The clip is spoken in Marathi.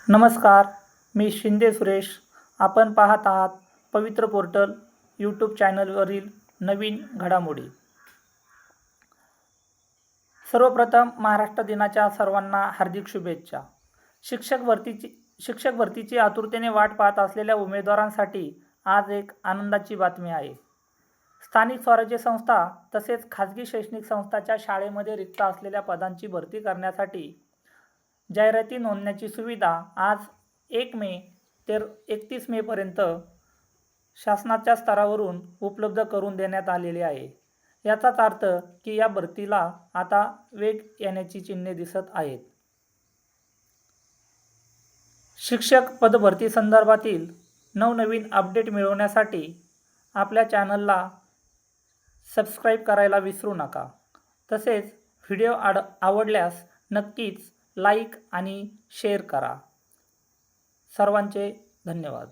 नमस्कार, मी शिंदे सुरेश. आपण पाहत आहात पवित्र पोर्टल यूट्यूब चॅनलवरील नवीन घडामोडी. सर्वप्रथम महाराष्ट्र दिनाच्या सर्वांना हार्दिक शुभेच्छा. शिक्षक भरतीची आतुरतेने वाट पाहत असलेल्या उमेदवारांसाठी आज एक आनंदाची बातमी आहे. स्थानिक स्वराज्य संस्था तसेच खाजगी शैक्षणिक संस्थांच्या शाळेमध्ये रिक्त असलेल्या पदांची भरती करण्यासाठी जाहिराती नोंदण्याची सुविधा आज 1 मे ते 31 मेपर्यंत शासनाच्या स्तरावरून उपलब्ध करून देण्यात आलेली आहे. याचाच अर्थ की या भरतीला आता वेग येण्याची चिन्हे दिसत आहेत. शिक्षक पदभरती संदर्भातील नवनवीन अपडेट मिळवण्यासाठी आपल्या चॅनलला सबस्क्राईब करायला विसरू नका. तसेच व्हिडिओ आवडल्यास नक्कीच लाईक आणि शेअर करा. सर्वांचे धन्यवाद.